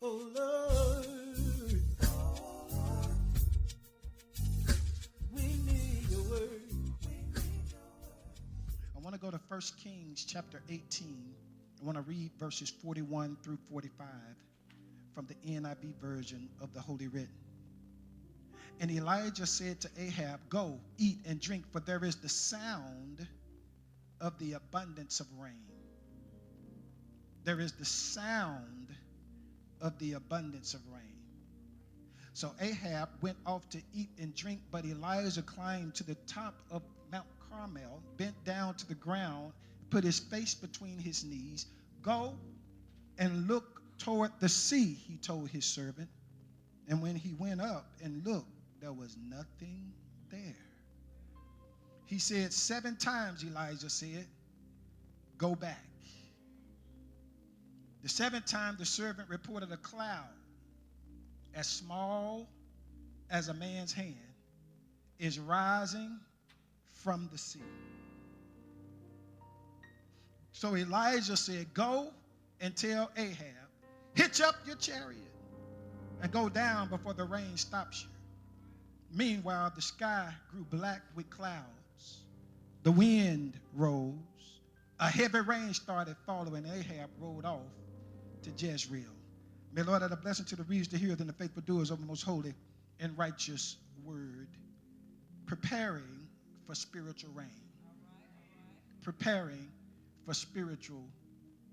Oh Lord, we need your word. I want to go to 1 Kings chapter 18. I want to read verses 41 through 45 from the NIV version of the Holy Writ. And Elijah said to Ahab, "Go, eat and drink, for there is the sound of the abundance of rain." There is the sound of the abundance of rain. So Ahab went off to eat and drink, but Elijah climbed to the top of Mount Carmel, bent down to the ground, put his face between his knees. "Go and look toward the sea," he told his servant. And when he went up and looked, there was nothing there. He said 7 times, Elijah said, "Go back." The 7th time, the servant reported a cloud as small as a man's hand is rising from the sea. So Elijah said, "Go and tell Ahab, hitch up your chariot and go down before the rain stops you." Meanwhile, the sky grew black with clouds. The wind rose. A heavy rain started falling, and Ahab rode off to Jezreel. May Lord add a blessing to the readers, the hearers, and the faithful doers of the most holy and righteous word. Preparing for spiritual rain. Preparing for spiritual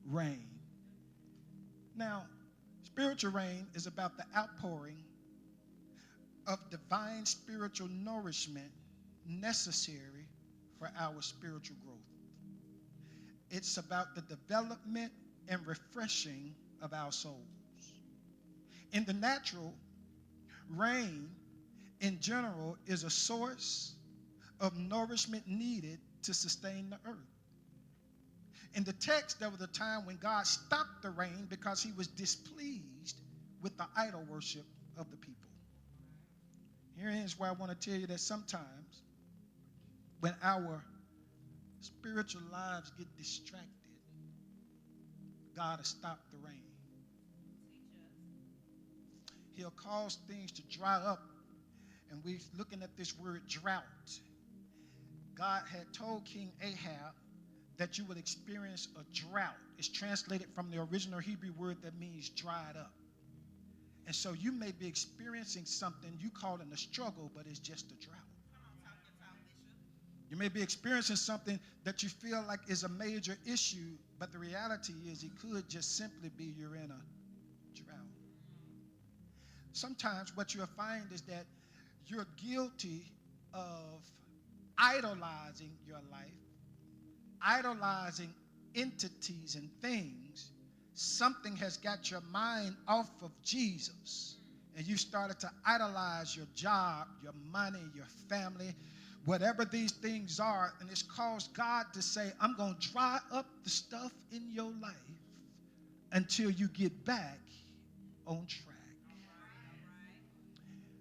rain. Now, spiritual rain is about the outpouring of divine spiritual nourishment necessary for our spiritual growth. It's about the development and refreshing of our souls. In the natural, rain in general is a source of nourishment needed to sustain the earth. In the text, there was a time when God stopped the rain because he was displeased with the idol worship of the people. Here is where I want to tell you that sometimes when our spiritual lives get distracted, God will stop the rain. He'll cause things to dry up. And we're looking at this word drought. God had told King Ahab that you would experience a drought. It's translated from the original Hebrew word that means dried up. And so you may be experiencing something you call it a struggle, but it's just a drought. You may be experiencing something that you feel like is a major issue, but the reality is it could just simply be you're in a drought. Sometimes what you'll find is that you're guilty of idolizing your life, idolizing entities and things. Something has got your mind off of Jesus, and you started to idolize your job, your money, your family, whatever these things are, and it's caused God to say, "I'm going to dry up the stuff in your life until you get back on track."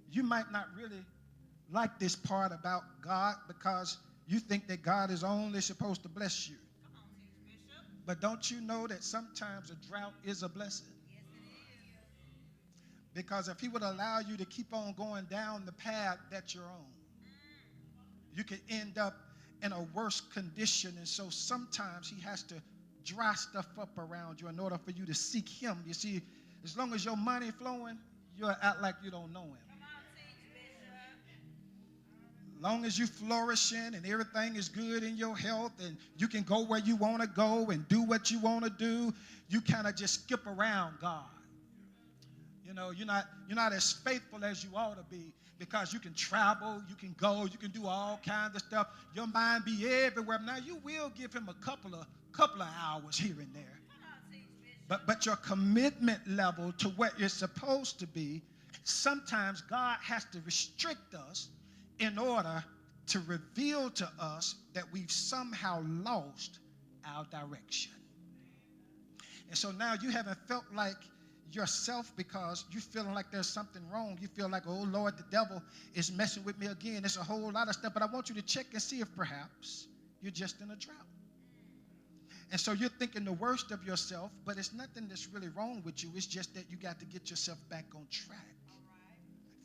You might not really like this part about God because you think that God is only supposed to bless you. But don't you know that sometimes a drought is a blessing? Yes, it is. Because if he would allow you to keep on going down the path that you're on, you could end up in a worse condition. And so sometimes he has to dry stuff up around you in order for you to seek him. You see, as long as your money flowing, you'll act like you don't know him. Long as you flourishing and everything is good in your health and you can go where you want to go and do what you want to do, you kind of just skip around God. You know, you're not as faithful as you ought to be because you can travel, you can go, you can do all kinds of stuff. Your mind be everywhere. Now you will give him a couple of hours here and there. But your commitment level to what you're supposed to be, sometimes God has to restrict us in order to reveal to us that we've somehow lost our direction. And so now you haven't felt like yourself because you're feeling like there's something wrong. You feel like, "Oh, Lord, the devil is messing with me again." It's a whole lot of stuff, but I want you to check and see if perhaps you're just in a drought. And so you're thinking the worst of yourself, but it's nothing that's really wrong with you. It's just that you got to get yourself back on track.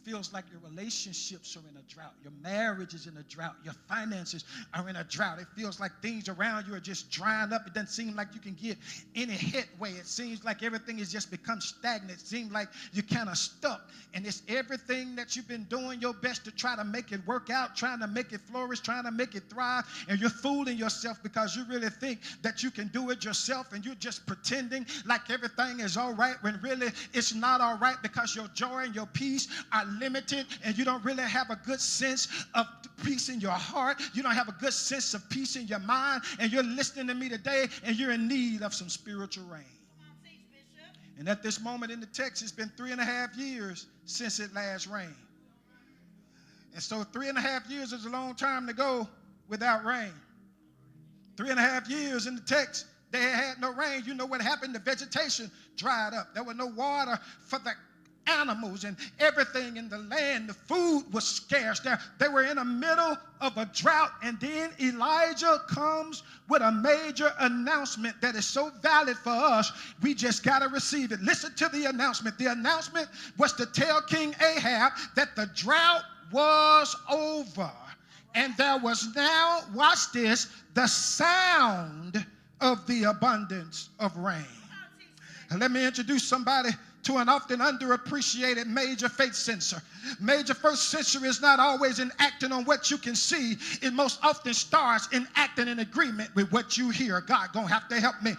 Feels like your relationships are in a drought. Your marriage is in a drought. Your finances are in a drought. It feels like things around you are just drying up. It doesn't seem like you can get any headway. It seems like everything has just become stagnant. It seems like you're kind of stuck. And it's everything that you've been doing your best to try to make it work out, trying to make it flourish, trying to make it thrive. And you're fooling yourself because you really think that you can do it yourself, and you're just pretending like everything is all right when really it's not all right, because your joy and your peace are limited, and you don't really have a good sense of peace in your heart. You don't have a good sense of peace in your mind, and you're listening to me today, and you're in need of some spiritual rain. And at this moment in the text, it's been 3.5 years since it last rained. And so 3.5 years is a long time to go without rain. 3.5 years in the text, they had no rain. You know what happened? The vegetation dried up. There was no water for the animals and everything in the land. The food was scarce. They were in the middle of a drought, and then Elijah comes with a major announcement that is so valid for us, we just got to receive it. Listen to the announcement. The announcement was to tell King Ahab that the drought was over, and there was now, watch this, the sound of the abundance of rain. And let me introduce somebody to an often underappreciated major faith sensor. Major faith sensor is not always in acting on what you can see. It most often starts in acting in agreement with what you hear. God gonna have to help me.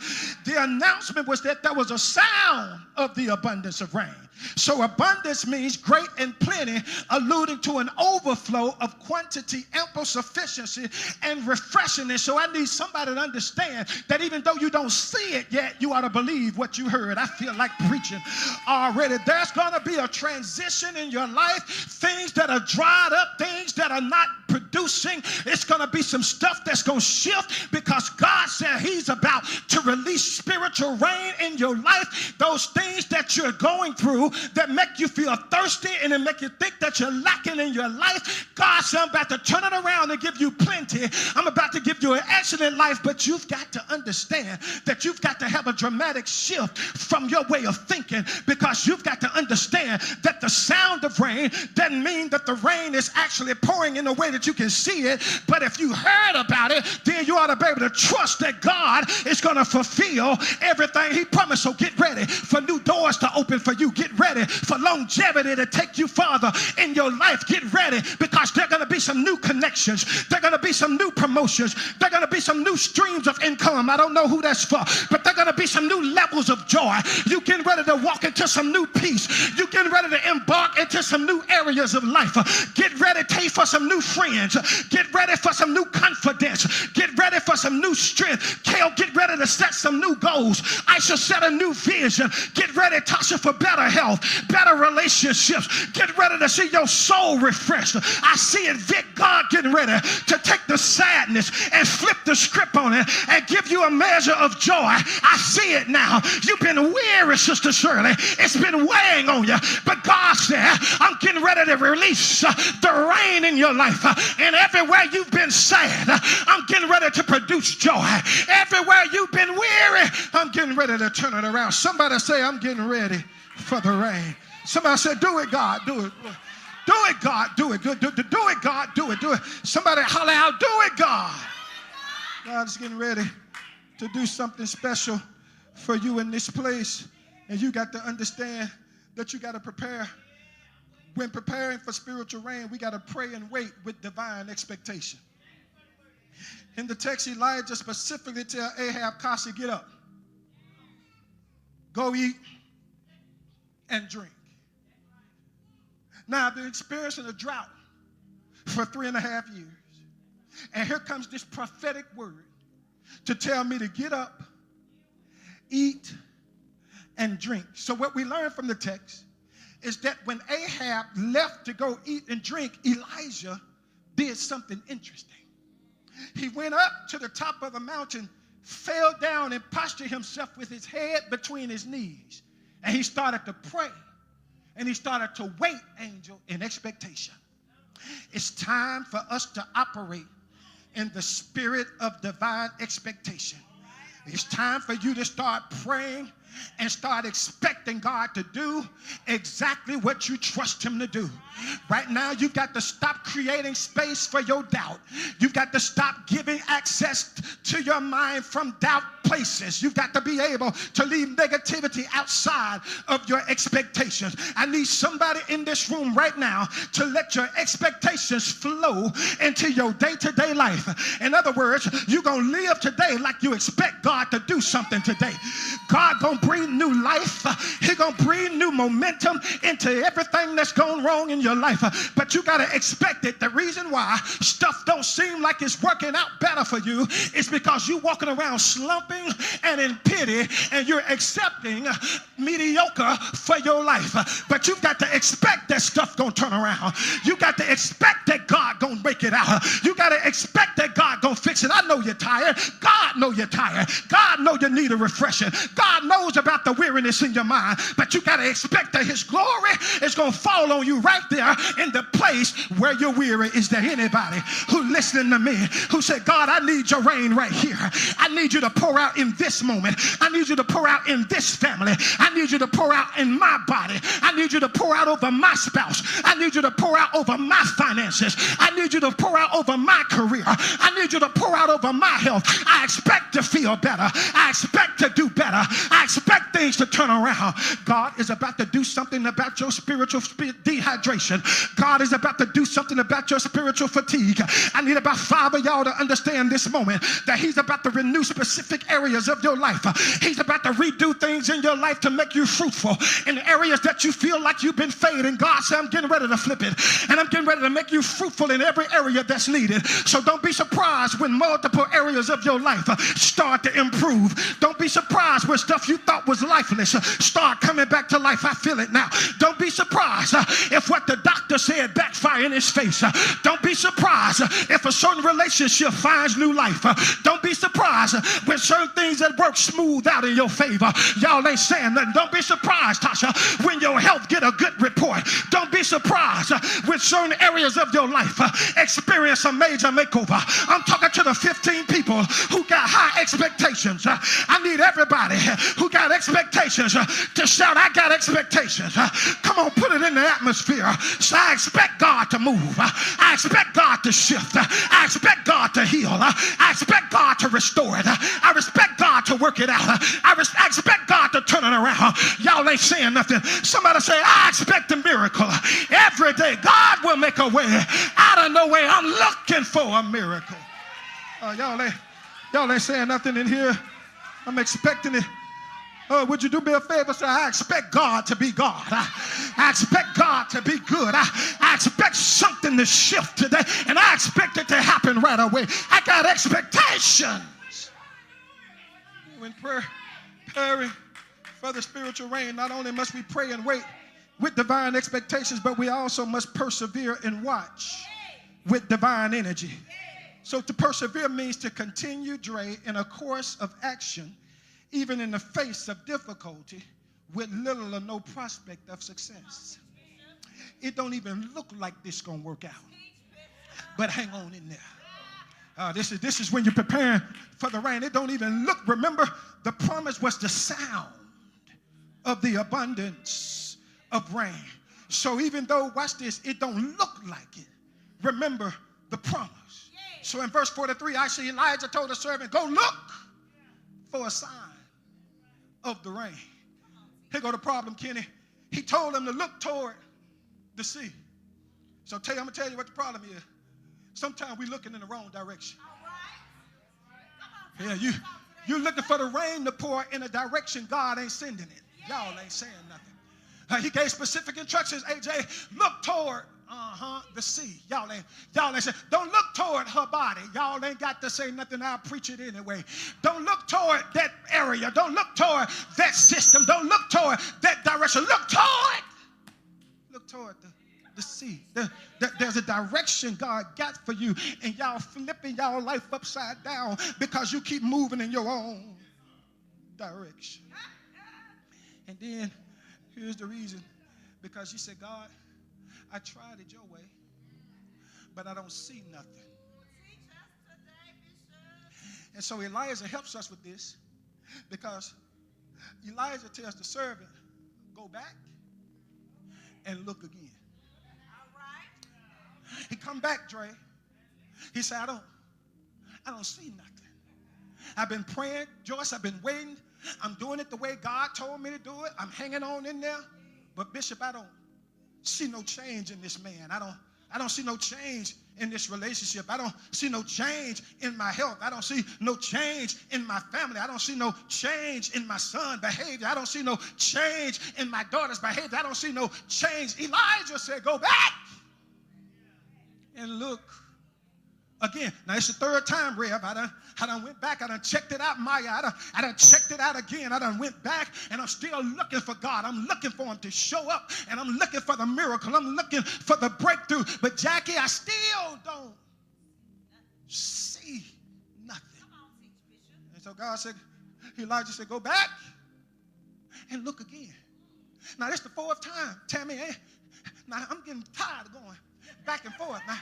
The announcement was that there was a sound of the abundance of rain. So abundance means great and plenty, alluding to an overflow of quantity, ample sufficiency, and refreshingness. So I need somebody to understand that even though you don't see it yet, you ought to believe what you heard. I feel like preaching already. There's going to be a transition in your life. Things that are dried up, things that are not producing. It's going to be some stuff that's going to shift, because God said he's about to release spiritual rain in your life. Those things that you're going through that make you feel thirsty and then make you think that you're lacking in your life, God said, I'm about to turn it around and give you plenty. I'm about to give you an excellent life, but you've got to understand that you've got to have a dramatic shift from your way of thinking, because you've got to understand that the sound of rain doesn't mean that the rain is actually pouring in a way that you can see it. But if you heard about it, then you ought to be able to trust that God is going to fulfill everything he promised. So get ready for new doors to open for you. Get ready for longevity to take you farther in your life. Get ready, because there are going to be some new connections. There are going to be some new promotions. There are going to be some new streams of income. I don't know who that's for, but there are going to be some new levels of joy. You getting ready to walk into some new peace. You getting ready to embark into some new areas of life. Get ready, Tay, for some new friends. Get ready for some new confidence. Get ready for some new strength. Kale, get ready to set some new goals. I shall set a new vision. Get ready, Tasha, for better health, better relationships. Get ready to see your soul refreshed. I see it, Vic, God getting ready to take the sadness and flip the script on it and give you a measure of joy. I see it now. You've been weary, Sister Shirley. It's been weighing on you. But God said, I'm getting ready to release the rain in your life. And everywhere you've been sad, I'm getting ready to produce joy. Everywhere you've been weary, I'm getting ready to turn it around. Somebody say, I'm getting ready for the rain. Somebody said, do it, God, do it. Do it, God, do it. Do it, God, do it. Do it. Somebody holler out, do it, God. God's getting ready to do something special for you in this place. And you got to understand that you got to prepare. When preparing for spiritual rain, we got to pray and wait with divine expectation. In the text, Elijah specifically tell Ahab, Kasha, get up. Go eat and drink. Now, they're experiencing a drought for 3.5 years. And here comes this prophetic word to tell me to get up, eat, and drink. So what we learn from the text is that when Ahab left to go eat and drink, Elijah did something interesting. He went up to the top of the mountain, fell down, and postured himself with his head between his knees. And he started to pray. And he started to wait, angel, in expectation. It's time for us to operate in the spirit of divine expectation. It's time for you to start praying and start expecting God to do exactly what you trust him to do. Right now, you've got to stop creating space for your doubt. You've got to stop giving access to your mind from doubt places. You've got to be able to leave negativity outside of your expectations. I need somebody in this room right now to let your expectations flow into your day-to-day life. In other words, you're going to live today like you expect God to do something today. God going to breathe new life. He going to breathe new momentum into everything that's gone wrong in your life. But you got to expect it. The reason why stuff don't seem like it's working out better for you is because you walking around slumping and in pity, and you're accepting mediocre for your life. But you've got to expect that stuff gonna turn around. You got to expect that God gonna make it out. You got to expect that God gonna fix it. I know you're tired. God know you're tired. God know you need a refreshing. God knows about the weariness in your mind. But you got to expect that his glory is gonna fall on you right there in the place where you're weary. Is there anybody who listening to me who said, God, I need your rain right here. I need you to pour out in this moment. I need you to pour out in this family. I need you to pour out in my body. I need you to pour out over my spouse. I need you to pour out over my finances. I need you to pour out over my career. I need you to pour out over my health. I expect to feel better. I expect to do better. I expect things to turn around. God is about to do something about your spiritual dehydration. God is about to do something about your spiritual fatigue. I need about 5 of y'all to understand this moment that he's about to renew specific areas of your life. He's about to redo things in your life to make you fruitful in areas that you feel like you've been fading. God said, I'm getting ready to flip it, and I'm getting ready to make you fruitful in every area that's needed. So don't be surprised when multiple areas of your life start to improve. Don't be surprised when stuff you thought was lifeless start coming back to life. I feel it now. Don't be surprised if what the doctor said backfire in his face. Don't be surprised if a certain relationship finds new life. Don't be surprised when certain things that work smooth out in your favor. Y'all ain't saying nothing. Don't be surprised, Tasha, when your health get a good report. Don't be surprised when certain areas of your life experience a major makeover. I'm talking to the 15 people who got high expectations. I need everybody who got expectations to shout, I got expectations. Come on, put it in the atmosphere. So I expect God to move. I expect God to shift. I expect God to heal. I expect God to restore it. I respect God to work it out. I expect God to turn it around. Y'all ain't saying nothing. Somebody say, I expect a miracle. Every day, God will make a way out of no way. I'm looking for a miracle. Y'all ain't saying nothing in here. I'm expecting it. Oh, would you do me a favor? Say, I expect God to be God. I expect God to be good. I expect something to shift today, and I expect it to happen right away. I got expectations. When preparing for the spiritual rain, not only must we pray and wait with divine expectations, but we also must persevere and watch with divine energy. So to persevere means to continue, Dre, in a course of action, even in the face of difficulty, with little or no prospect of success. It don't even look like this gonna work out, but hang on in there. This is when you're preparing for the rain. It don't even look. Remember, the promise was the sound of the abundance of rain. So even though, watch this, it don't look like it, remember the promise. So in verse 43, actually Elijah told the servant, go look for a sign of the rain. Here go the problem, Kenny. He told him to look toward the sea. So I'm going to tell you what the problem is. Sometimes we're looking in the wrong direction. Yeah, you're looking for the rain to pour in a direction God ain't sending it. Y'all ain't saying nothing. He gave specific instructions. AJ, look toward the sea. Y'all ain't say, don't look toward her body. Y'all ain't got to say nothing. I'll preach it anyway. Don't look toward that area. Don't look toward that system. Don't look toward that direction. Look toward the sea. There's a direction God got for you, and y'all flipping y'all life upside down because you keep moving in your own direction. And then here's the reason. Because you said, God, I tried it your way, but I don't see nothing. And so Elijah helps us with this Because Elijah tells the servant, go back and look again. He come back, Dre. He said, I don't see nothing. I've been praying, Joyce, I've been waiting. I'm doing it the way God told me to do it. I'm hanging on in there. But Bishop, I don't see no change in this man. I don't see no change in this relationship. I don't see no change in my health. I don't see no change in my family. I don't see no change in my son's behavior. I don't see no change in my daughter's behavior. I don't see no change. Elijah said, go back and look again. Now, it's the third time, Rev. I done went back. I done checked it out, Maya. I done checked it out again. I done went back, and I'm still looking for God. I'm looking for him to show up, and I'm looking for the miracle. I'm looking for the breakthrough. But, Jackie, I still don't see nothing. And so God said, Elijah said, go back and look again. Now, this is the fourth time. Tammy, now I'm getting tired of going back and forth. Now,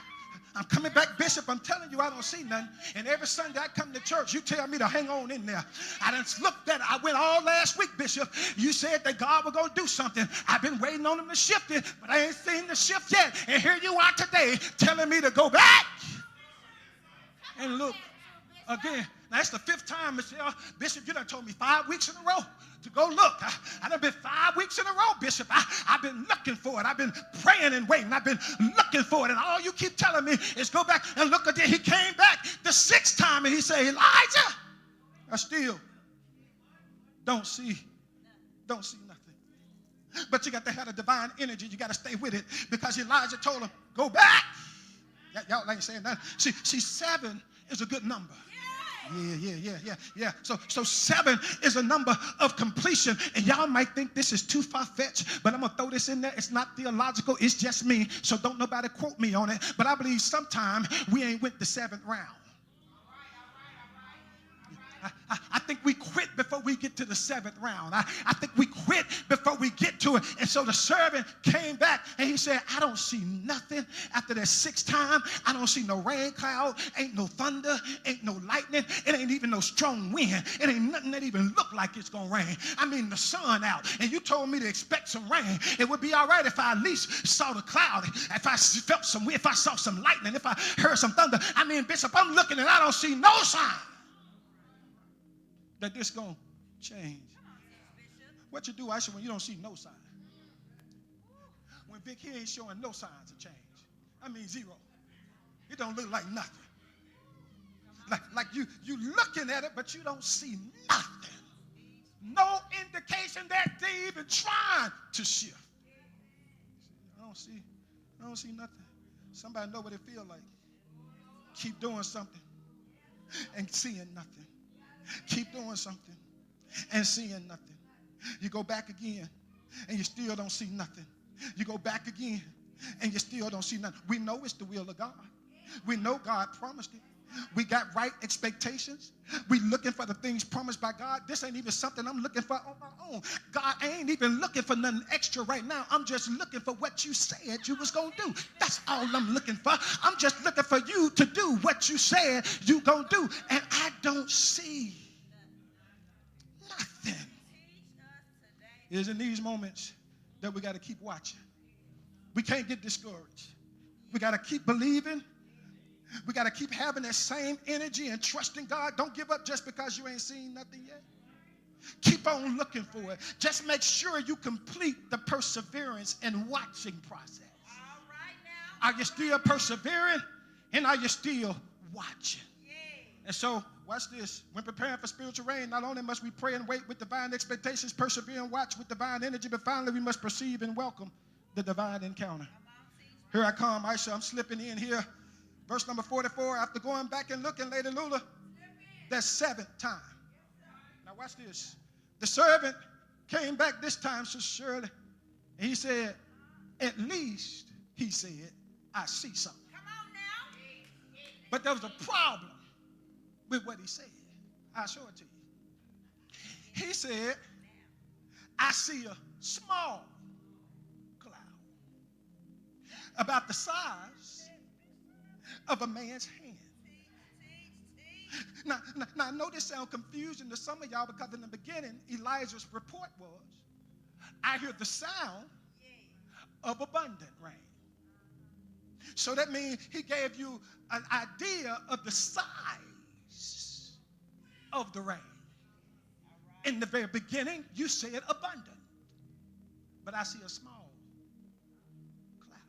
I'm coming back, Bishop. I'm telling you, I don't see nothing. And every Sunday I come to church, you tell me to hang on in there. I done looked at it. I went all last week, Bishop. You said that God was going to do something. I've been waiting on him to shift it, but I ain't seen the shift yet. And here you are today telling me to go back and look again. Now, that's the fifth time, Michelle. Bishop, you done told me 5 weeks in a row to go look. I done been 5 weeks in a row, Bishop. I've been looking for it. I've been praying and waiting. I've been looking for it. And all you keep telling me is go back and look again. He came back the sixth time and he said, Elijah, I still don't see nothing. But you got to have a divine energy. You got to stay with it because Elijah told him, go back. Y'all ain't saying that. See, 7 is a good number. Yeah. So 7 is a number of completion. And y'all might think this is too far-fetched, but I'm going to throw this in there. It's not theological. It's just me. So don't nobody quote me on it. But I believe sometime we ain't went the 7th round. I think we quit before we get to the 7th round. I think we quit before we get to it. And so the servant came back and he said, I don't see nothing after that 6th time. I don't see no rain cloud, ain't no thunder, ain't no lightning. It ain't even no strong wind. It ain't nothing that even look like it's going to rain. I mean, the sun out. And you told me to expect some rain. It would be all right if I at least saw the cloud, if I felt some wind, if I saw some lightning, if I heard some thunder. I mean, Bishop, I'm looking and I don't see no sign that this going to change. What you do, Aisha, when you don't see no sign? When Vic here ain't showing no signs of change. I mean, 0. It don't look like nothing. Like you looking at it, but you don't see nothing. No indication that they even trying to shift. I don't see nothing. Somebody know what it feel like. Keep doing something and seeing nothing. Keep doing something and seeing nothing. You go back again and you still don't see nothing. You go back again and you still don't see nothing. We know it's the will of God. We know God promised it. We got right expectations. We looking for the things promised by God. This ain't even something I'm looking for on my own. God, I ain't even looking for nothing extra right now. I'm just looking for what you said you was going to do. That's all I'm looking for. I'm just looking for you to do what you said you going to do. And I don't see nothing. It is in these moments that we got to keep watching. We can't get discouraged. We got to keep believing. We got to keep having that same energy and trusting God. Don't give up just because you ain't seen nothing yet. Keep on looking for it. Just make sure you complete the perseverance and watching process. All right now. Are you still persevering? And are you still watching? And so, watch this. When preparing for spiritual rain, not only must we pray and wait with divine expectations, persevere and watch with divine energy, but finally we must perceive and welcome the divine encounter. Here I come, Aisha. I'm slipping in here. Verse number 44, after going back and looking, Lady Lula, that's 7th time. Now watch this. The servant came back this time, Sister Shirley, and he said, at least, he said, I see something. Come on now. But there was a problem with what he said. I'll show it to you. He said, I see a small cloud about the size of a man's hand. Now, I know this sounds confusing to some of y'all because in the beginning, Elijah's report was, I hear the sound of abundant rain. So that means he gave you an idea of the size of the rain. In the very beginning, you said abundant. But I see a small cloud.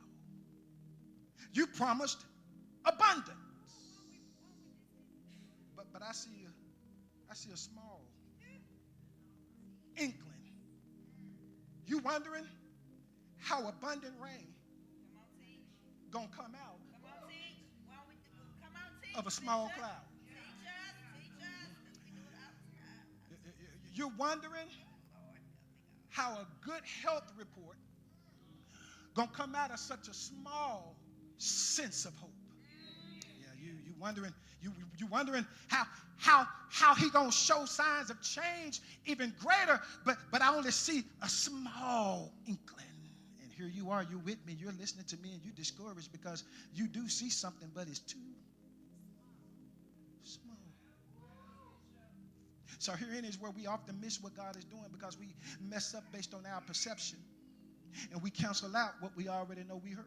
You promised abundance. But I see a small inkling. You wondering how abundant rain gonna come out of a small cloud. You're wondering how a good health report gonna come out of such a small sense of hope. Yeah, you wondering how he gonna show signs of change even greater, but I only see a small inkling. And here you are, you're with me, you're listening to me, and you're discouraged because you do see something, but it's too small. So herein is where we often miss what God is doing because we mess up based on our perception, and we cancel out what we already know we heard.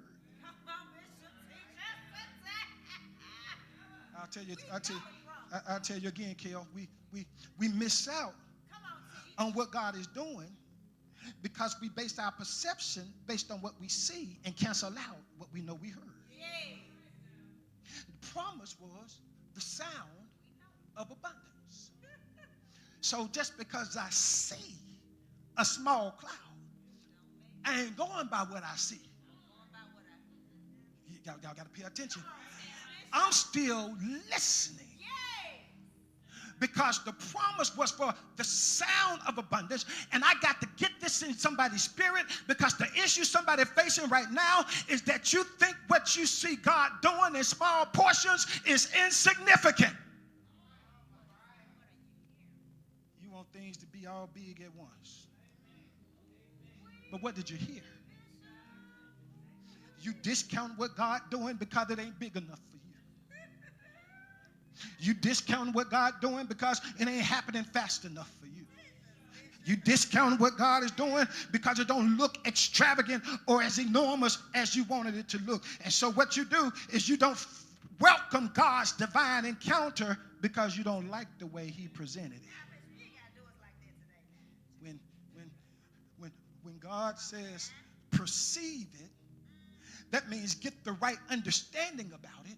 I'll tell you again, Kel. We miss out on what God is doing because we base our perception based on what we see and cancel out what we know we heard. The promise was the sound of abundance. So just because I see a small cloud, I ain't going by what I see. Y'all got to pay attention. I'm still listening because the promise was for the sound of abundance, and I got to get this in somebody's spirit because the issue somebody facing right now is that you think what you see God doing in small portions is insignificant. You want things to be all big at once. But what did you hear? You discount what God doing because it ain't big enough for you. You discount what God doing because it ain't happening fast enough for you. You discount what God is doing because it don't look extravagant or as enormous as you wanted it to look. And so what you do is you don't welcome God's divine encounter because you don't like the way he presented it. When God says perceive it, that means get the right understanding about it,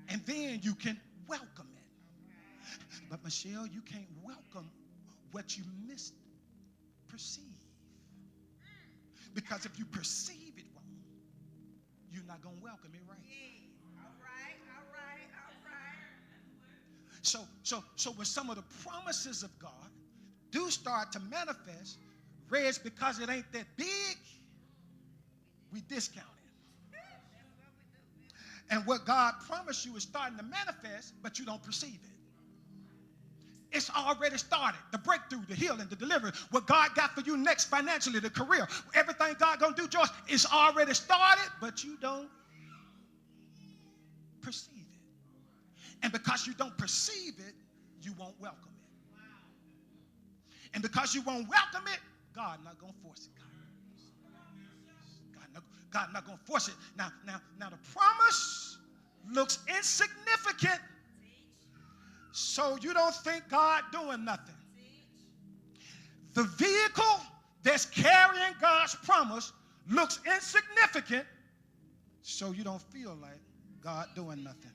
and then you can welcome it. But Michelle, you can't welcome what you misperceive. Because if you perceive it wrong, you're not going to welcome it right. So when some of the promises of God do start to manifest, it's because it ain't that big, we discount it. And what God promised you is starting to manifest, but you don't perceive it. It's already started. The breakthrough, the healing, the deliverance, what God got for you next financially, the career, everything God gonna do, George, it's already started, but you don't perceive it. And because you don't perceive it, you won't welcome it. And because you won't welcome it, God not gonna force it. God not gonna force it. Now the promise looks insignificant, so you don't think God doing nothing. The vehicle that's carrying God's promise looks insignificant, so you don't feel like God doing nothing.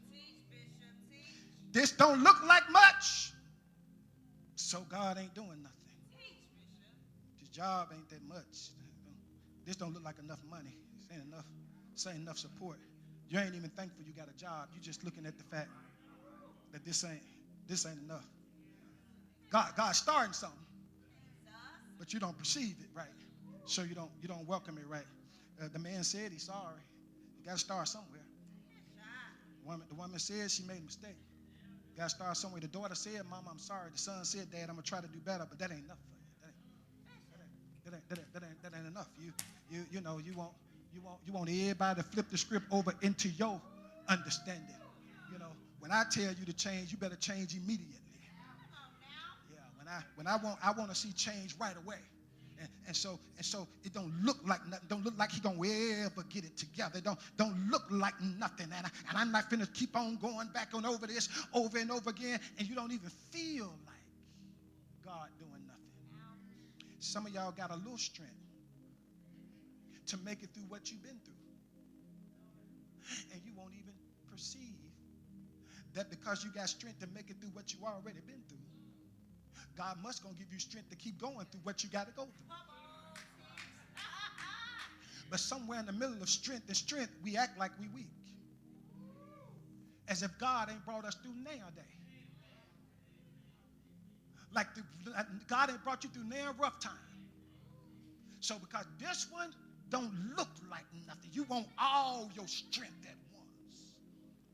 This don't look like much, so God ain't doing nothing. This job ain't that much. This don't look like enough money. This ain't enough support. You ain't even thankful you got a job. You just looking at the fact that this ain't enough. God's starting something, but you don't perceive it right, so you don't welcome it right. The man said he's sorry. You got to start somewhere. The woman said she made a mistake. You got to start somewhere. The daughter said, "Mama, I'm sorry." The son said, "Dad, I'm gonna try to do better," but that ain't enough for you. That ain't enough. You want everybody to flip the script over into your understanding. When I tell you to change, you better change immediately. Yeah, when I want to see change right away. And so it don't look like nothing. Don't look like he gonna ever get it together. Don't look like nothing. And I'm not finna keep on going back on over this over and over again. And you don't even feel like God doing nothing. Some of y'all got a little strength to make it through what you've been through, and you won't even perceive that because you got strength to make it through what you already been through. God must gonna give you strength to keep going through what you got to go through. But somewhere in the middle of strength and strength, we act like we weak, as if God ain't brought us through nowadays. Like God ain't brought you through now rough time. So because this one don't look like nothing, you want all your strength at once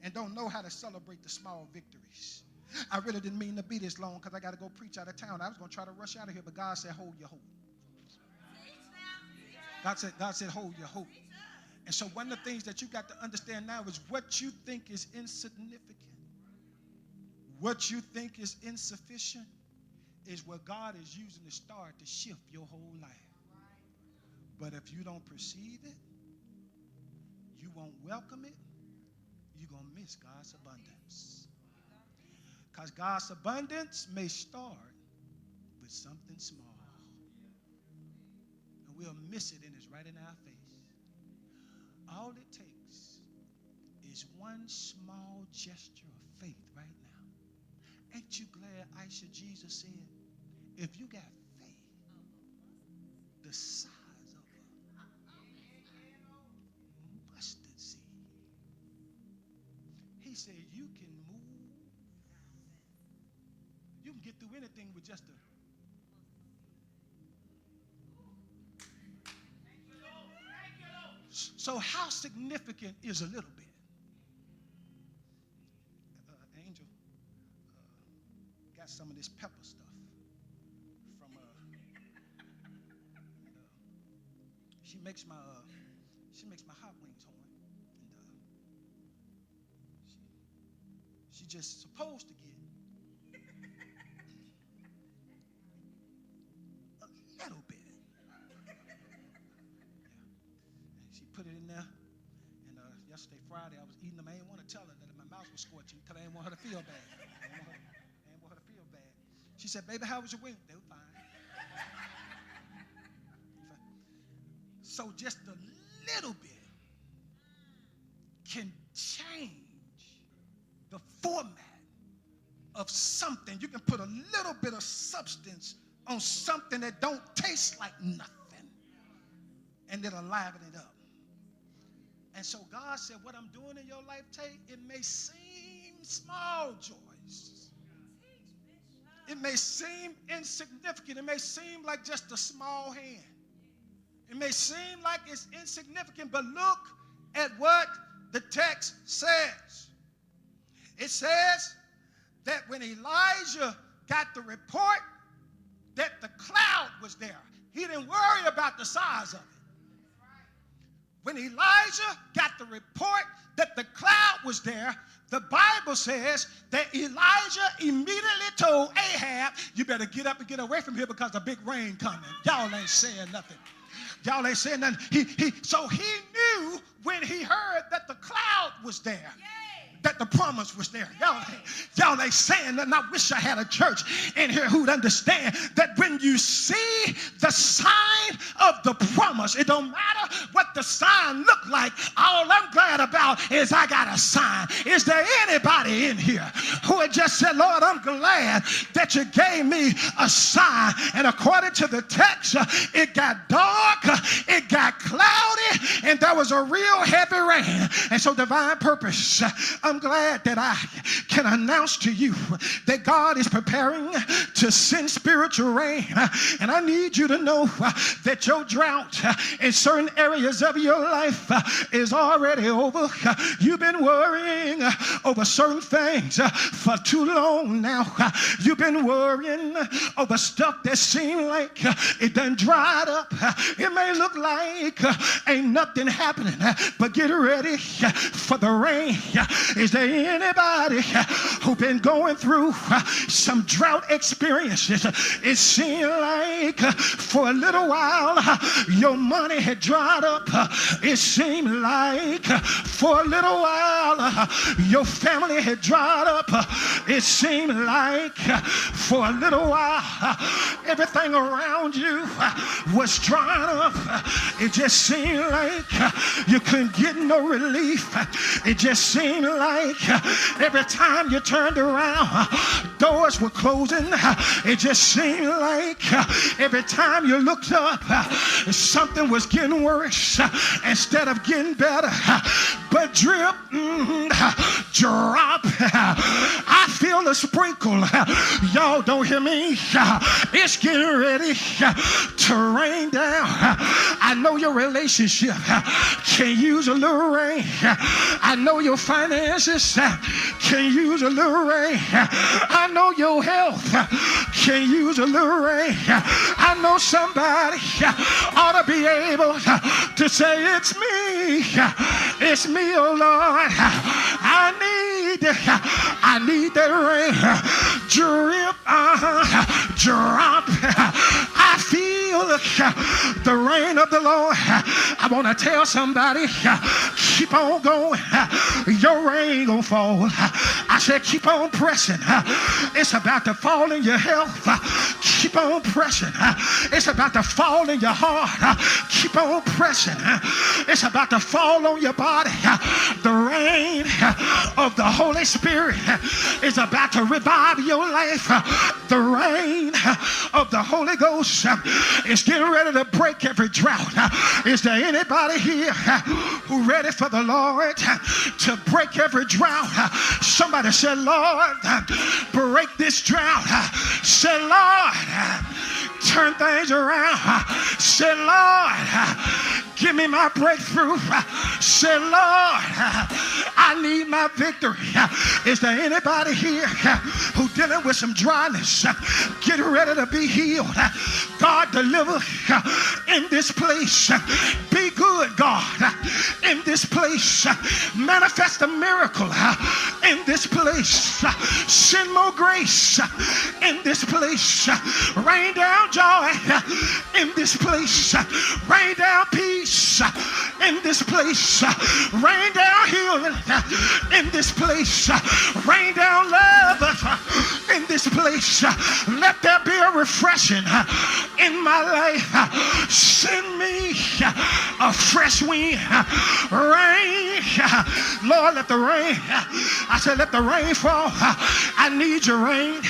and don't know how to celebrate the small victories. I really didn't mean to be this long because I got to go preach out of town. I was going to try to rush out of here, but God said, hold your hope. God said, hold your hope. And so one of the things that you got to understand now is what you think is insignificant, what you think is insufficient, is what God is using to start to shift your whole life. But if you don't perceive it, you won't welcome it, you're going to miss God's abundance. Because God's abundance may start with something small. And we'll miss it, and it's right in our face. All it takes is one small gesture of faith right now. Ain't you glad, Aisha, Jesus said, if you got faith the size of a mustard seed, he said you can move. You can get through anything with just a. So how significant is a little bit? Angel got some of this pepper stuff from she makes my hot wings horn, and she just supposed to get a little bit. Put it in there, and yesterday, Friday, I was eating them. I didn't want to tell her that my mouth was scorching because I didn't want her to feel bad. I didn't want her to feel bad. She said, baby, how was your wing? They were fine. So just a little bit can change the format of something. You can put a little bit of substance on something that don't taste like nothing, and it'll liven it up. And so God said, what I'm doing in your life, Tay, it may seem small joys. It may seem insignificant. It may seem like just a small hand. It may seem like it's insignificant, but look at what the text says. It says that when Elijah got the report that the cloud was there, he didn't worry about the size of it. When Elijah got the report that the cloud was there, the Bible says that Elijah immediately told Ahab, you better get up and get away from here because a big rain coming. Y'all ain't saying nothing. Y'all ain't saying nothing. So he knew when he heard that the cloud was there, that the promise was there. Y'all ain't saying nothing. I wish I had a church in here who'd understand that when you see the sign of the promise, it don't matter what the sign look like. All I'm glad about is I got a sign. Is there anybody in here who had just said, Lord, I'm glad that you gave me a sign? And according to the text, it got dark, it got cloudy, and there was a real heavy rain. And so divine purpose, I'm glad that I can announce to you that God is preparing to send spiritual rain. And I need you to know that your drought in certain areas of your life is already over. You've been worrying over certain things for too long now. You've been worrying over stuff that seems like it done dried up. It may look like ain't nothing happening, but get ready for the rain. Is there anybody who been going through some drought experiences? It seemed like for a little while your money had dried up. It seemed like for a little while your family had dried up. It seemed like for a little while everything around you was drying up. It just seemed like you couldn't get no relief. It just seemed like every time you turned around, doors were closing. It just seemed like every time you looked up, something was getting worse instead of getting better. But drip, drop. I feel a sprinkle. Y'all don't hear me. It's getting ready to rain down. I know your relationship can use a little rain. I know your finances can use a little rain. I know your health can use a little rain. I know somebody ought to be able to say, it's me. It's me, oh Lord. I need that rain. Drip, drop. I feel the rain of the Lord. I want to tell somebody, keep on going. Your rain gonna fall. I said, keep on pressing. It's about to fall in your health. Keep on pressing. It's about to fall in your heart. Keep on pressing. It's about to fall on your body. The rain of the Holy Spirit is about to revive your life. The rain of the Holy Ghost is getting ready to break every drought. Is there anybody here who ready for the Lord to break every drought? Somebody said, Lord, break this drought. Say, Lord, turn things around. Say, Lord, give me my breakthrough. Say, Lord, I need my victory. Is there anybody here who dealing with some dryness, getting ready to be healed? God, deliver in this place. Be good, God, in this place. Manifest a miracle in this place. Send more grace in this place. Rain down joy in this place. Rain down peace in this place. Rain down healing in this place. Rain down love in this place. Let there be a refreshing in my life. Send me a fresh wind. Rain. Lord, let the rain. I said, let the rain fall. I need your rain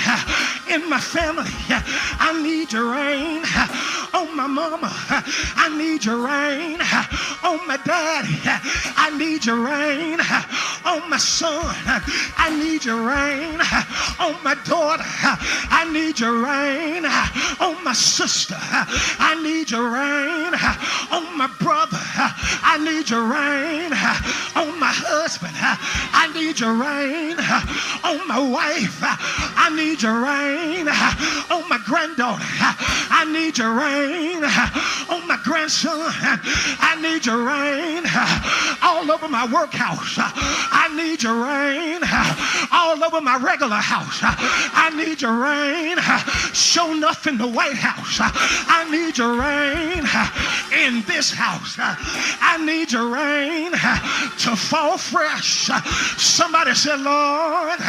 in my family. I need your rain on my mama. I need your rain on my daddy. I need your rain on my son. I need your rain on my daughter. I need your rain on my sister. I need your rain on my brother. I need your rain on my husband. I need your rain on my wife. I need your rain on my granddaughter. I need your rain on my grandson. I need your rain all over my workhouse. I need your rain all over my regular house. I need your rain. Show enough in the White House. I need your rain in this house. I need your rain to fall fresh. Somebody said, Lord,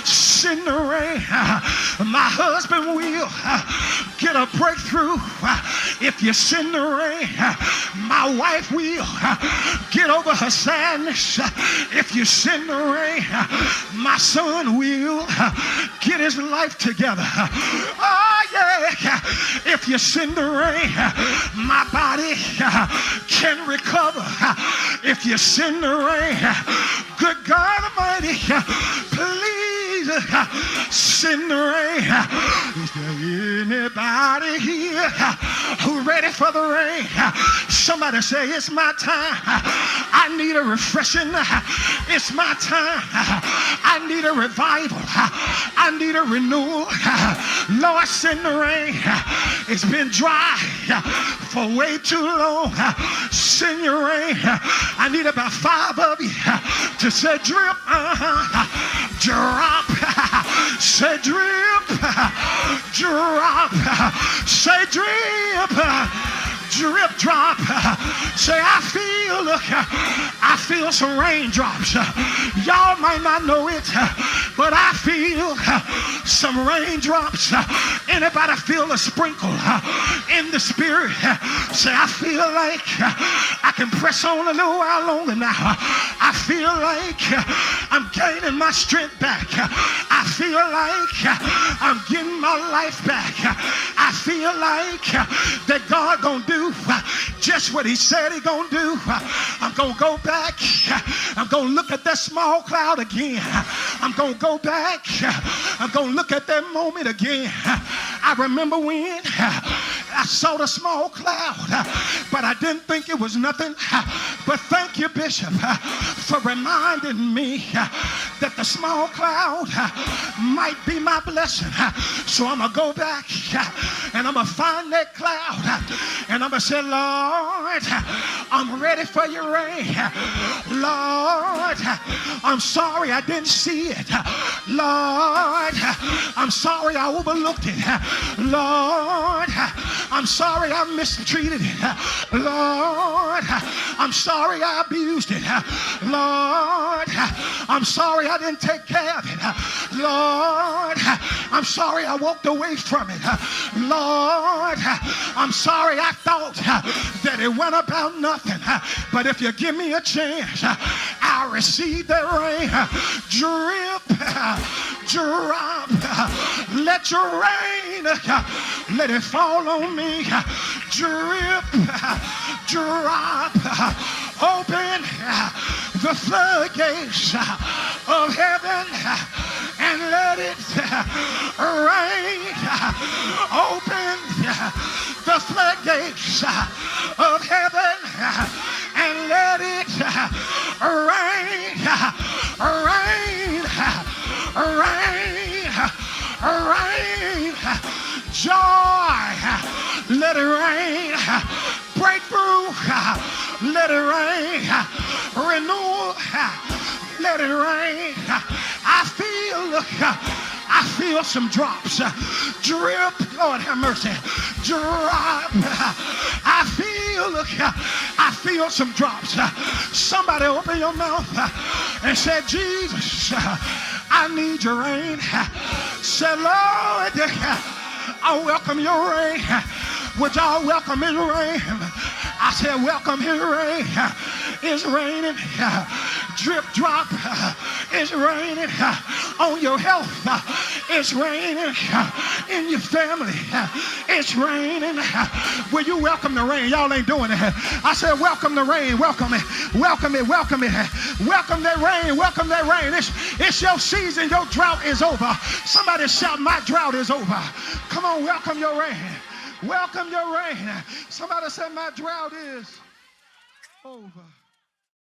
send the rain. My husband will get a breakthrough if you send the rain. My wife will get over her sadness if you send the rain. My son will get his life together. Oh yeah, if you send the rain, my body can recover. If you send the rain, good God Almighty, please send the rain. Is there anybody here who ready for the rain? Somebody say, it's my time. I need a refreshing. It's my time. I need a revival. I need a renewal. Lord, send the rain. It's been dry for way too long. Send your rain. I need about 5 of you to say drip, drop, say drip, drop, say drip, drip, drop. Say, I feel some raindrops. Y'all might not know it, but I feel some raindrops. Anybody feel a sprinkle in the spirit? Say, I feel like I can press on a little while longer now. I feel like I'm gaining my strength back. I feel like I'm getting my life back. I feel like that God gonna do just what he said he gonna do. I'm gonna go back. I'm gonna look at that small cloud again. I'm gonna go back. I'm gonna look at that moment again. I remember when I saw the small cloud, but I didn't think it was nothing. But thank you, Bishop, for reminding me that the small cloud might be my blessing. So I'm gonna go back and I'm gonna find that cloud and I'm gonna say, Lord, I'm ready for your rain. Lord, I'm sorry I didn't see it. Lord, I'm sorry I overlooked it. Lord, I'm sorry I mistreated it. Lord, I'm sorry I abused it. Lord, I'm sorry I didn't take care of it. Lord, I'm sorry I walked away from it. Lord, I'm sorry I thought that it went about nothing. But if you give me a chance, I'll receive that rain. Drip, drop, let your rain, let it fall on me. Drip, drop, open the floodgates of heaven and let it rain. Open the floodgates of heaven and let it rain, rain, rain, rain. Joy, let it rain. Breakthrough, let it rain. Renewal, let it rain. I feel some drops. Drip, Lord have mercy. Drop. I feel some drops. Somebody open your mouth and say, Jesus, I need your rain. Say, Lord, I welcome your rain. Would y'all welcome his rain? I said, welcome his rain. It's raining. Drip, drop. It's raining on your health. It's raining in your family. It's raining. Will you welcome the rain? Y'all ain't doing it. I said, welcome the rain. Welcome it. Welcome it. Welcome it. Welcome that rain. Welcome that rain. It's your season. Your drought is over. Somebody shout, my drought is over. Come on, welcome your rain. Welcome your rain. Somebody say, my drought is over.